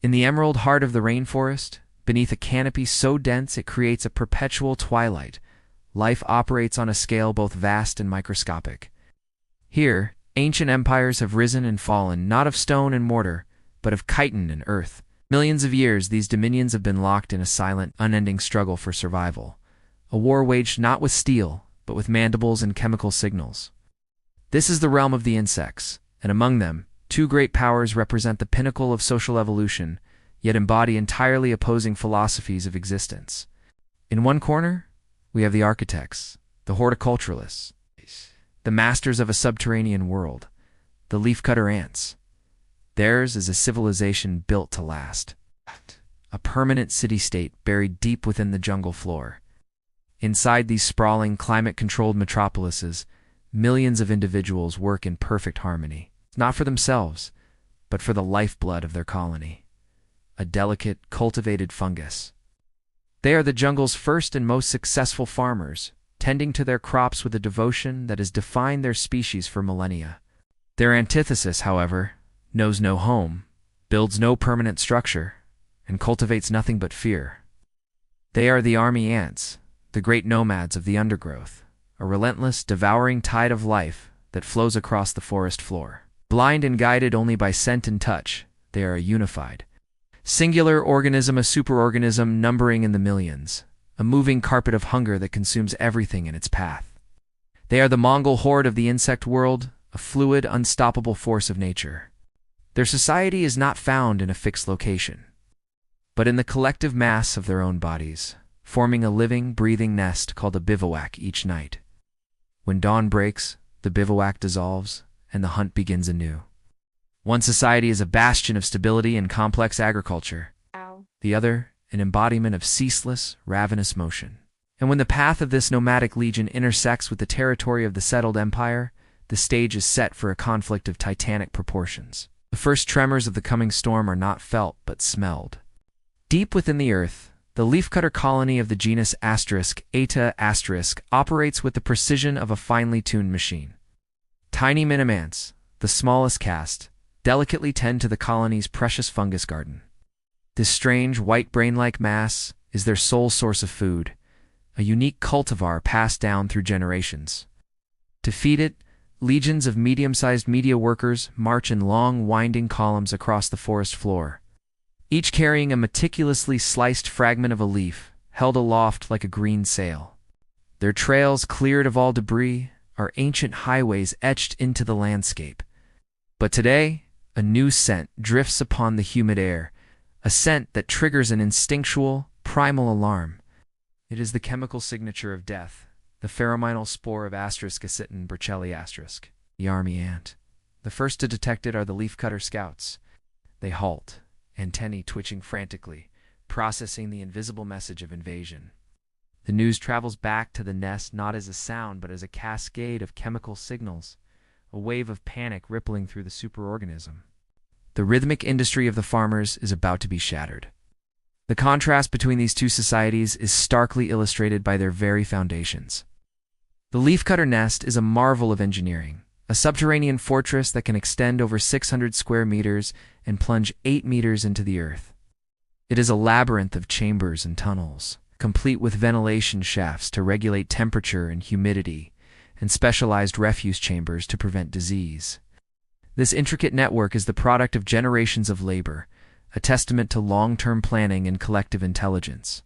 In the emerald heart of the rainforest, beneath a canopy so dense it creates a perpetual twilight, life operates on a scale both vast and microscopic. Here, ancient empires have risen and fallen, not of stone and mortar, but of chitin and earth. Millions of years, these dominions have been locked in a silent, unending struggle for survival. A war waged not with steel, but with mandibles and chemical signals. This is the realm of the insects, and among them, two great powers represent the pinnacle of social evolution, yet embody entirely opposing philosophies of existence. In one corner, we have the architects, the horticulturalists, the masters of a subterranean world, the leafcutter ants. Theirs is a civilization built to last, a permanent city-state buried deep within the jungle floor. Inside these sprawling, climate-controlled metropolises, millions of individuals work in perfect harmony, not for themselves, but for the lifeblood of their colony, a delicate, cultivated fungus. They are the jungle's first and most successful farmers, tending to their crops with a devotion that has defined their species for millennia. Their antithesis, however, knows no home, builds no permanent structure, and cultivates nothing but fear. They are the army ants, the great nomads of the undergrowth, a relentless, devouring tide of life that flows across the forest floor. Blind and guided only by scent and touch, they are a unified, singular organism, a superorganism numbering in the millions, a moving carpet of hunger that consumes everything in its path. They are the Mongol Horde of the insect world, a fluid, unstoppable force of nature. Their society is not found in a fixed location, but in the collective mass of their own bodies, forming a living, breathing nest called a bivouac each night. When dawn breaks, the bivouac dissolves, and the hunt begins anew. One society is a bastion of stability and complex agriculture. The other, an embodiment of ceaseless, ravenous motion. And when the path of this nomadic legion intersects with the territory of the settled empire, the stage is set for a conflict of titanic proportions. The first tremors of the coming storm are not felt, but smelled. Deep within the earth, the leafcutter colony of the genus Eta operates with the precision of a finely tuned machine. Tiny minimants, the smallest caste, delicately tend to the colony's precious fungus garden. This strange, white brain-like mass is their sole source of food, a unique cultivar passed down through generations. To feed it, legions of medium-sized media workers march in long, winding columns across the forest floor, each carrying a meticulously sliced fragment of a leaf, held aloft like a green sail. Their trails, cleared of all debris, are ancient highways etched into the landscape. But today, a new scent drifts upon the humid air, a scent that triggers an instinctual, primal alarm. It is the chemical signature of death, the pheromonal spore of *acitten burchelli*, the army ant. The first to detect it are the leafcutter scouts. They halt, antennae twitching frantically, processing the invisible message of invasion. The news travels back to the nest not as a sound but as a cascade of chemical signals, a wave of panic rippling through the superorganism. The rhythmic industry of the farmers is about to be shattered. The contrast between these two societies is starkly illustrated by their very foundations. The leafcutter nest is a marvel of engineering, a subterranean fortress that can extend over 600 square meters and plunge 8 meters into the earth. It is a labyrinth of chambers and tunnels, complete with ventilation shafts to regulate temperature and humidity, and specialized refuse chambers to prevent disease. This intricate network is the product of generations of labor, a testament to long-term planning and collective intelligence.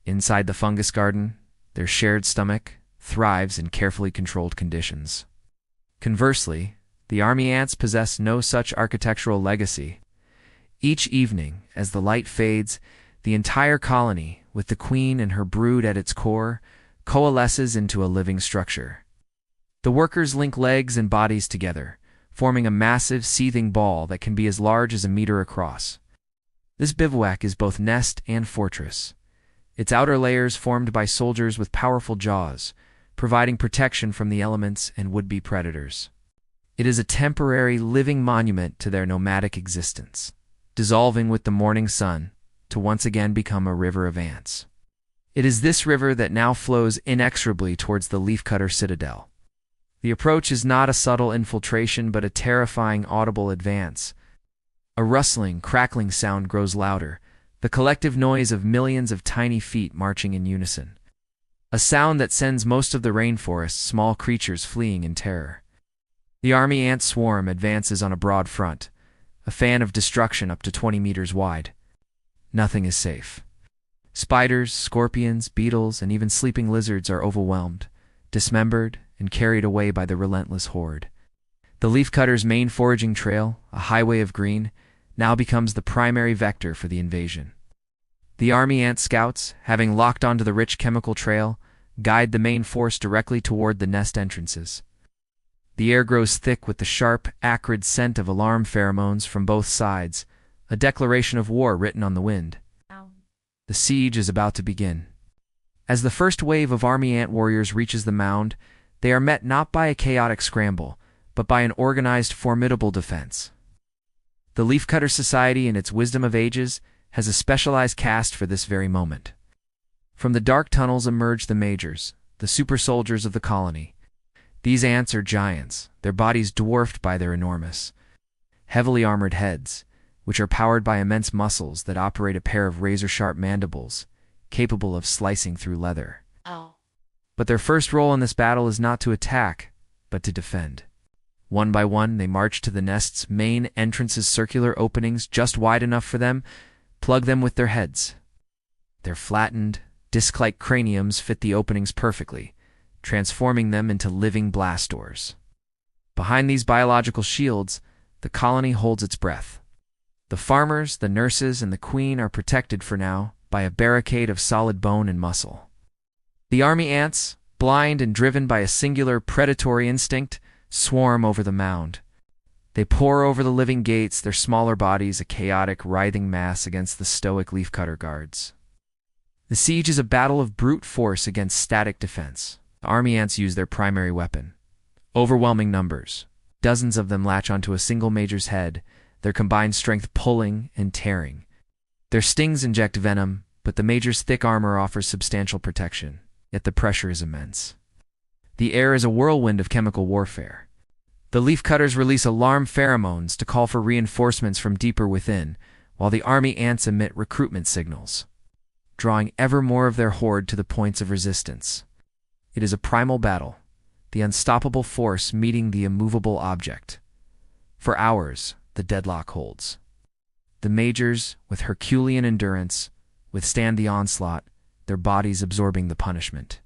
Inside the fungus garden, their shared stomach thrives in carefully controlled conditions. Conversely, the army ants possess no such architectural legacy. Each evening, as the light fades, the entire colony, with the queen and her brood at its core, coalesces into a living structure. The workers link legs and bodies together, forming a massive, seething ball that can be as large as a meter across. This bivouac is both nest and fortress, its outer layers formed by soldiers with powerful jaws, providing protection from the elements and would-be predators. It is a temporary, living monument to their nomadic existence, dissolving with the morning sun to once again become a river of ants. It is this river that now flows inexorably towards the leafcutter citadel. The approach is not a subtle infiltration but a terrifying audible advance, A rustling, crackling sound grows louder, the collective noise of millions of tiny feet marching in unison. A sound that sends most of the rainforest's small creatures fleeing in terror. The army ant swarm advances on a broad front, a fan of destruction up to 20 meters wide. Nothing is safe. Spiders, scorpions, beetles, and even sleeping lizards are overwhelmed, dismembered, and carried away by the relentless horde. The Leafcutters' main foraging trail, a highway of green, now becomes the primary vector for the invasion. The army ant scouts, having locked onto the rich chemical trail, guide the main force directly toward the nest entrances. The air grows thick with the sharp, acrid scent of alarm pheromones from both sides, a declaration of war written on the wind. The siege is about to begin. As the first wave of army ant warriors reaches the mound, they are met not by a chaotic scramble, but by an organized, formidable defense. The Leafcutter Society, in its wisdom of ages, has a specialized caste for this very moment. From the dark tunnels emerge the majors, the super soldiers of the colony. These ants are giants, their bodies dwarfed by their enormous, heavily armored heads, which are powered by immense muscles that operate a pair of razor-sharp mandibles, capable of slicing through leather. But their first role in this battle is not to attack, but to defend. One by one, they march to the nest's main entrance's circular openings just wide enough for them, plug them with their heads. Their flattened, disc-like craniums fit the openings perfectly, transforming them into living blast doors. Behind these biological shields, the colony holds its breath. The farmers, the nurses, and the queen are protected for now by a barricade of solid bone and muscle. The army ants, blind and driven by a singular predatory instinct, swarm over the mound. They pour over the living gates, their smaller bodies a chaotic, writhing mass against the stoic Leafcutter guards. The siege is a battle of brute force against static defense. The army ants use their primary weapon. Overwhelming numbers. Dozens of them latch onto a single major's head, their combined strength pulling and tearing. Their stings inject venom, but the major's thick armor offers substantial protection, yet the pressure is immense. The air is a whirlwind of chemical warfare. The Leafcutters release alarm pheromones to call for reinforcements from deeper within, while the army ants emit recruitment signals, drawing ever more of their horde to the points of resistance. It is a primal battle, the unstoppable force meeting the immovable object. For hours, the deadlock holds. The majors, with Herculean endurance, withstand the onslaught, their bodies absorbing the punishment.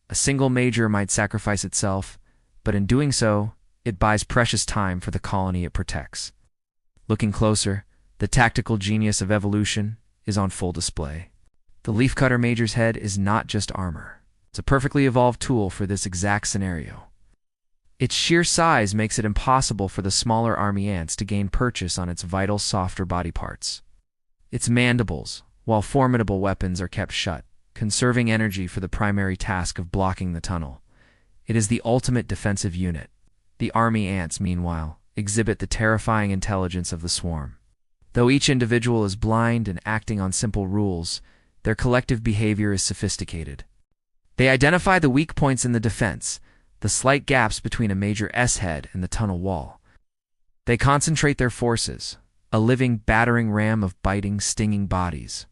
A single major might sacrifice itself, but in doing so, it buys precious time for the colony it protects. Looking closer, the tactical genius of evolution is on full display. The Leafcutter major's head is not just armor. It's a perfectly evolved tool for this exact scenario. Its sheer size makes it impossible for the smaller army ants to gain purchase on its vital, softer body parts. Its mandibles, while formidable weapons, are kept shut, conserving energy for the primary task of blocking the tunnel. It is the ultimate defensive unit. The army ants, meanwhile, exhibit the terrifying intelligence of the swarm. Though each individual is blind and acting on simple rules, their collective behavior is sophisticated. They identify the weak points in the defense, the slight gaps between a major S-head and the tunnel wall. They concentrate their forces, a living battering ram of biting, stinging bodies.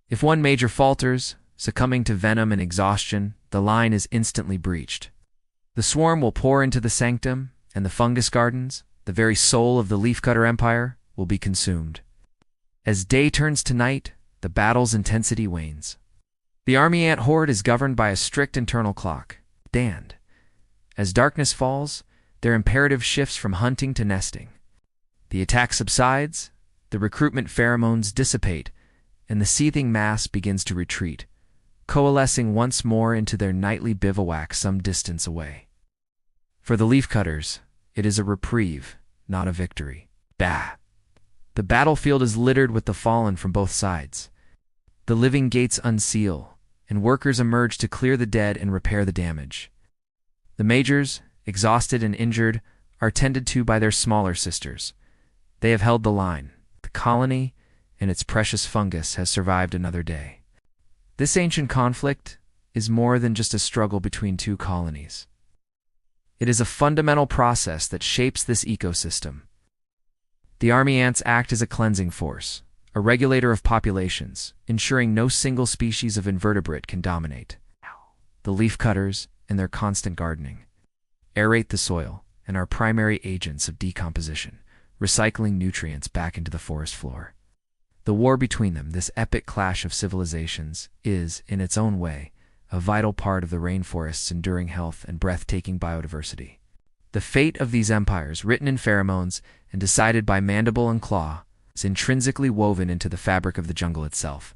If one major falters, succumbing to venom and exhaustion, the line is instantly breached. The swarm will pour into the sanctum, and the fungus gardens, the very soul of the Leafcutter Empire, will be consumed. As day turns to night, the battle's intensity wanes. The Army Ant Horde is governed by a strict internal clock, DAND. As darkness falls, their imperative shifts from hunting to nesting. The attack subsides, the recruitment pheromones dissipate, and the seething mass begins to retreat, coalescing once more into their nightly bivouac some distance away. For the Leafcutters, it is a reprieve, not a victory. Bah! The battlefield is littered with the fallen from both sides. The living gates unseal, and workers emerge to clear the dead and repair the damage. The majors, exhausted and injured, are tended to by their smaller sisters. They have held the line. The colony and its precious fungus has survived another day. This ancient conflict is more than just a struggle between two colonies. It is a fundamental process that shapes this ecosystem. The army ants act as a cleansing force, a regulator of populations, ensuring no single species of invertebrate can dominate. The leafcutters, in their constant gardening, aerate the soil and are primary agents of decomposition, recycling nutrients back into the forest floor. The war between them, this epic clash of civilizations, is, in its own way, a vital part of the rainforest's enduring health and breathtaking biodiversity. The fate of these empires, written in pheromones and decided by mandible and claw, is intrinsically woven into the fabric of the jungle itself.